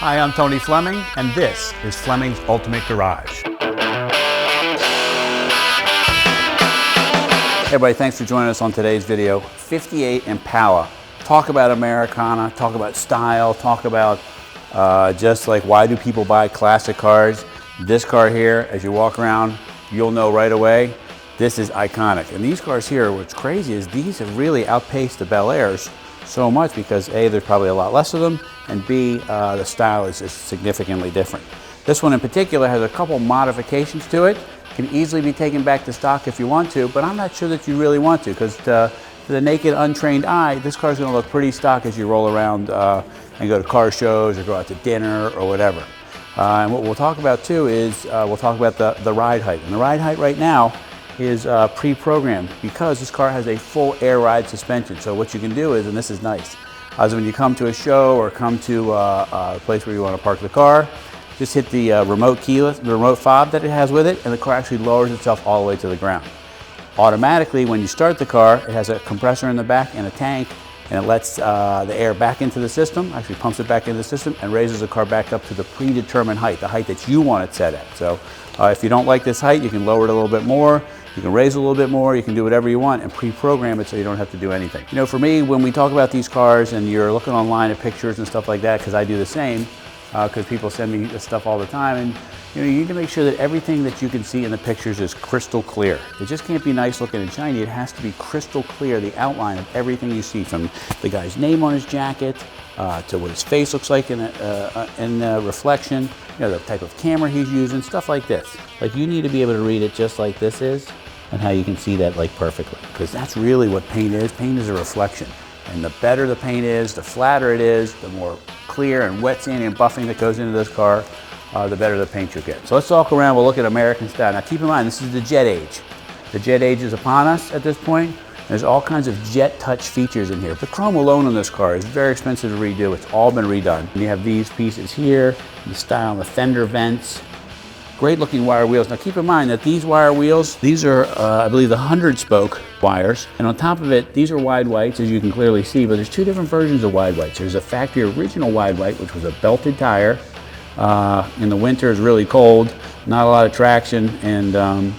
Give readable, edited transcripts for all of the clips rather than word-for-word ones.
Hi, I'm Tony Fleming, and this is Fleming's Ultimate Garage. Hey everybody, thanks for joining us on today's video. 58 Impala. Talk about Americana, talk about style, talk about just like why do people buy classic cars. This car here, as you walk around, you'll know right away, this is iconic. And these cars here, what's crazy is these have really outpaced the Bel Airs so much because A, there's probably a lot less of them, and B, the style is significantly different. This one in particular has a couple modifications to it. Can easily be taken back to stock if you want to, but I'm not sure that you really want to, because to the naked, untrained eye, this car is going to look pretty stock as you roll around and go to car shows or go out to dinner or whatever. And what we'll talk about too is we'll talk about the ride height. And the ride height right now is pre-programmed because this car has a full air ride suspension. So what you can do is, and this is nice, is when you come to a show or come to a place where you want to park the car, just hit the remote fob that it has with it, and the car actually lowers itself all the way to the ground. Automatically, when you start the car, it has a compressor in the back and a tank, and it lets the air back into the system, actually pumps it back into the system, and raises the car back up to the predetermined height, the height that you want it set at. So if you don't like this height, you can lower it a little bit more, you can raise it a little bit more, you can do whatever you want and pre-program it so you don't have to do anything. You know, for me, when we talk about these cars and you're looking online at pictures and stuff like that, because I do the same, because people send me this stuff all the time, and you need to make sure that everything that you can see in the pictures is crystal clear. It just can't be nice looking and shiny, it has to be crystal clear, the outline of everything you see, from the guy's name on his jacket, to what his face looks like in reflection, the type of camera he's using, stuff like this. Like, you need to be able to read it just like this is, and how you can see that like perfectly, because that's really what paint is. Paint is a reflection, and the better the paint is, the flatter it is, the more clear and wet sanding and buffing that goes into this car, the better the paint you'll get. So let's walk around, we'll look at American style. Now keep in mind, this is the jet age. The jet age is upon us at this point. There's all kinds of jet touch features in here. The chrome alone on this car is very expensive to redo. It's all been redone. And you have these pieces here, the style on the fender vents. Great looking wire wheels. Now keep in mind that these wire wheels, these are I believe the 100 spoke wires, and on top of it these are wide whites, as you can clearly see, but there's two different versions of wide whites. There's a factory original wide white, which was a belted tire. In the winter it's really cold, not a lot of traction, and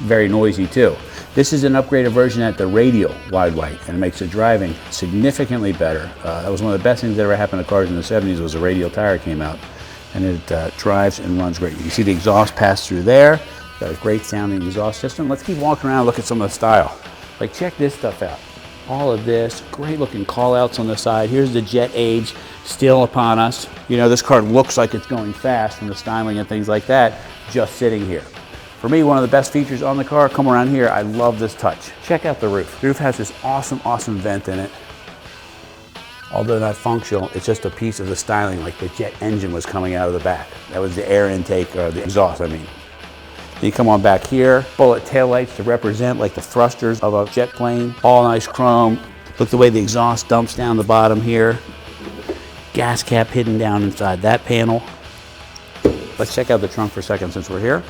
very noisy too. This is an upgraded version at the radial wide white, and it makes the driving significantly better. That was one of the best things that ever happened to cars in the 70s, was a radial tire came out, and it drives and runs great. You see the exhaust pass through there. Got a great sounding exhaust system. Let's keep walking around and look at some of the style. Like, check this stuff out. All of this, great looking call outs on the side. Here's the jet age still upon us. This car looks like it's going fast from the styling and things like that, just sitting here. For me, one of the best features on the car, come around here, I love this touch. Check out the roof. The roof has this awesome vent in it. Although not functional, it's just a piece of the styling, like the jet engine was coming out of the back. That was the air intake, or the exhaust, I mean. Then you come on back here, bullet taillights to represent like the thrusters of a jet plane. All nice chrome. Look the way the exhaust dumps down the bottom here. Gas cap hidden down inside that panel. Let's check out the trunk for a second since we're here.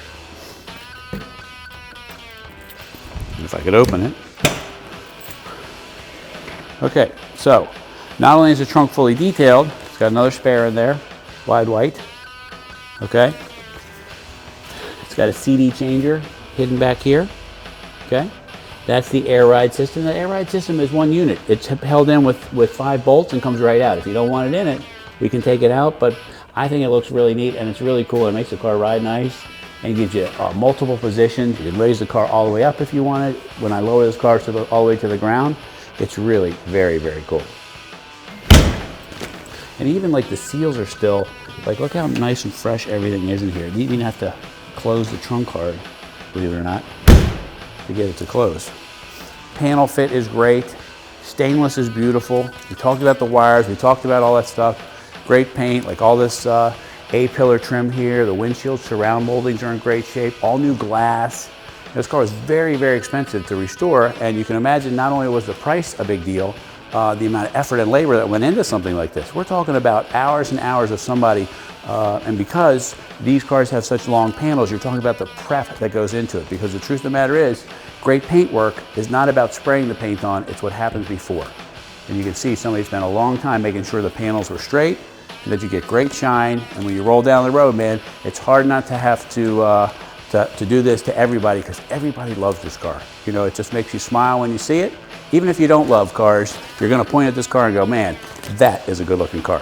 If I could open it. Okay, so not only is the trunk fully detailed, it's got another spare in there, wide white, okay? It's got a CD changer hidden back here, okay? That's the air ride system. The air ride system is one unit. It's held in with 5 bolts and comes right out. If you don't want it in it, we can take it out, but I think it looks really neat and it's really cool. It makes the car ride nice and gives you multiple positions. You can raise the car all the way up if you want it. When I lower this car all the way to the ground, it's really very, very cool. And even like the seals are still, like, look how nice and fresh everything is in here. You even have to close the trunk card, believe it or not, to get it to close. Panel fit is great. Stainless is beautiful. We talked about the wires, we talked about all that stuff. Great paint, like all this A-pillar trim here. The windshield surround moldings are in great shape. All new glass. This car is very, very expensive to restore, and you can imagine not only was the price a big deal, the amount of effort and labor that went into something like this. We're talking about hours and hours of somebody, and because these cars have such long panels, you're talking about the prep that goes into it, because the truth of the matter is, great paint work is not about spraying the paint on, it's what happens before. And you can see somebody spent a long time making sure the panels were straight, that you get great shine, and when you roll down the road, man, it's hard not to have to do this to everybody, because everybody loves this car. You know, it just makes you smile when you see it. Even if you don't love cars, you're gonna point at this car and go, man, that is a good looking car.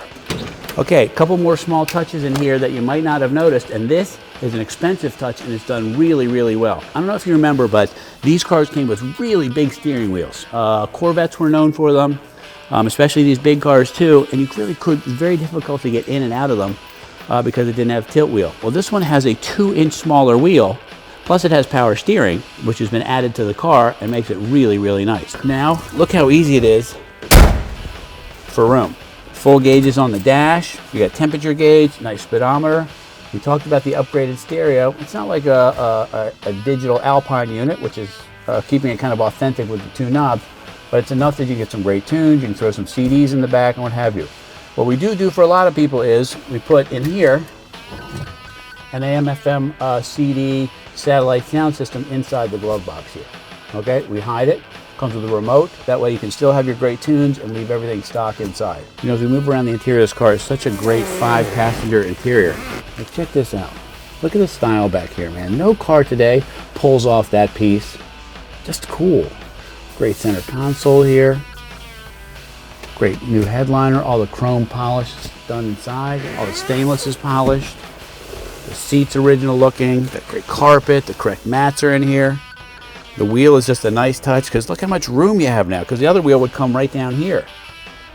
Okay, a couple more small touches in here that you might not have noticed, and this is an expensive touch, and it's done really, really well. I don't know if you remember, but these cars came with really big steering wheels. Corvettes were known for them, especially these big cars too, and you really could, very difficult to get in and out of them because it didn't have tilt wheel. Well, this one has a 2-inch smaller wheel, plus it has power steering, which has been added to the car and makes it really, really nice. Now, look how easy it is for room. Full gauges on the dash, you got temperature gauge, nice speedometer. We talked about the upgraded stereo. It's not like a digital Alpine unit, which is keeping it kind of authentic with the 2 knobs, but it's enough that you get some great tunes, you can throw some CDs in the back and what have you. What we do for a lot of people is we put in here an AM/FM CD satellite sound system inside the glove box here. Okay, we hide it. Comes with a remote. That way you can still have your great tunes and leave everything stock inside. You know, as we move around the interior of this car, it's such a great 5-passenger interior. Now check this out. Look at the style back here, man. No car today pulls off that piece. Just cool. Great center console here. Great new headliner. All the chrome polish is done inside. All the stainless is polished. The seats original looking. The great carpet. The correct mats are in here. The wheel is just a nice touch, because look how much room you have now, because the other wheel would come right down here.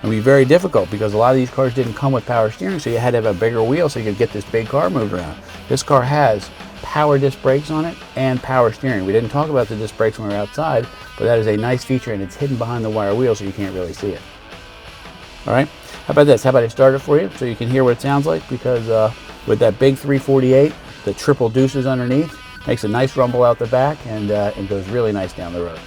It would be very difficult because a lot of these cars didn't come with power steering, so you had to have a bigger wheel so you could get this big car moved around. This car has power disc brakes on it and power steering. We didn't talk about the disc brakes when we were outside, but that is a nice feature, and it's hidden behind the wire wheel so you can't really see it. All right, how about this? How about I start it for you so you can hear what it sounds like, because with that big 348, the triple deuces underneath, makes a nice rumble out the back, and it goes really nice down the road.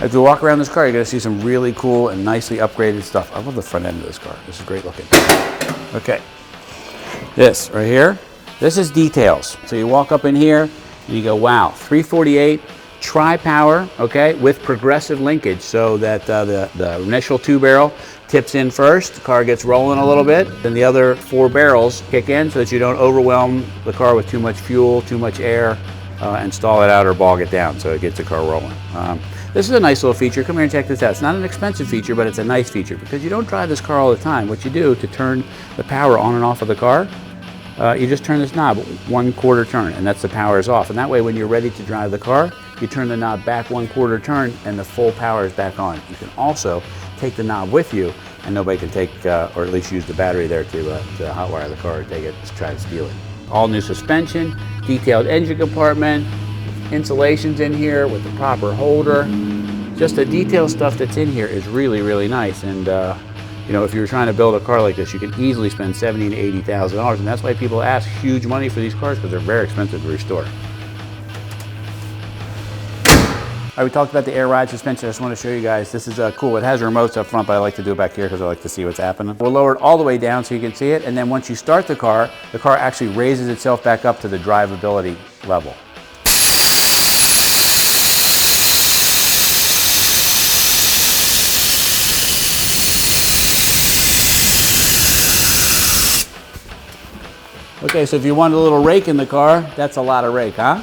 As we walk around this car, you're going to see some really cool and nicely upgraded stuff. I love the front end of this car. This is great looking. Okay, this right here, this is details. So you walk up in here, and you go, wow, 348 tri-power, okay, with progressive linkage, so that the initial 2-barrel tips in first, the car gets rolling a little bit, then the other 4 barrels kick in so that you don't overwhelm the car with too much fuel, too much air, and stall it out or bog it down, so it gets the car rolling. This is a nice little feature. Come here and check this out. It's not an expensive feature, but it's a nice feature, because you don't drive this car all the time. What you do to turn the power on and off of the car, you just turn this knob 1/4 turn, and that's the power is off. And that way, when you're ready to drive the car, you turn the knob back 1/4 turn, and the full power is back on. You can also take the knob with you, and nobody can take, or at least use the battery there to hotwire the car or take it to try to steal it. All new suspension, detailed engine compartment, insulations in here with the proper holder. Just the detail stuff that's in here is really, really nice. And you know, if you're trying to build a car like this, you can easily spend $70,000 to $80,000, and that's why people ask huge money for these cars, because they're very expensive to restore. All right, we talked about the air ride suspension. I just want to show you guys. This is cool. It has remotes up front, but I like to do it back here because I like to see what's happening. We'll lower it all the way down so you can see it, and then once you start the car actually raises itself back up to the drivability level. Okay, so if you want a little rake in the car, that's a lot of rake, huh?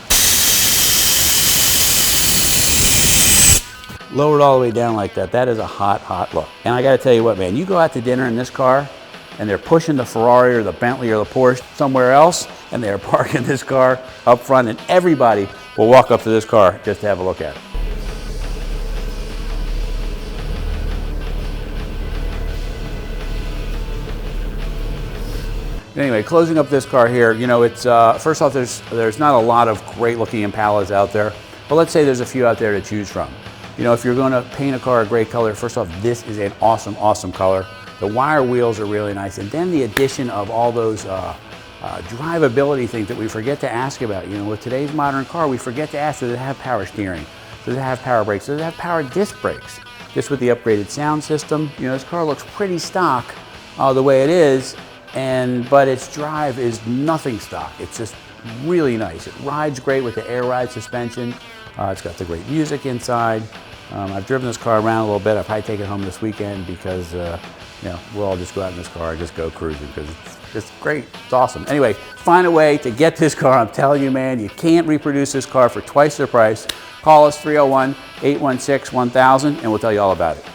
Lower it all the way down like that. That is a hot, hot look. And I gotta tell you what, man, you go out to dinner in this car, and they're pushing the Ferrari or the Bentley or the Porsche somewhere else, and they're parking this car up front, and everybody will walk up to this car just to have a look at it. Anyway, closing up this car here, you know, it's first off, there's not a lot of great looking Impalas out there, but let's say there's a few out there to choose from. You know, if you're going to paint a car a great color, first off, this is an awesome, awesome color. The wire wheels are really nice, and then the addition of all those drivability things that we forget to ask about. You know, with today's modern car, we forget to ask, does it have power steering? Does it have power brakes? Does it have power disc brakes? Just with the upgraded sound system, you know, this car looks pretty stock the way it is. but its drive is nothing stock. It's just really nice. It rides great with the air ride suspension. It's got the great music inside. I've driven this car around a little bit. I'll probably take it home this weekend because you know, we'll all just go out in this car and just go cruising because it's great. It's awesome. Anyway, find a way to get this car. I'm telling you, man, you can't reproduce this car for twice the price. Call us 301-816-1000 and we'll tell you all about it.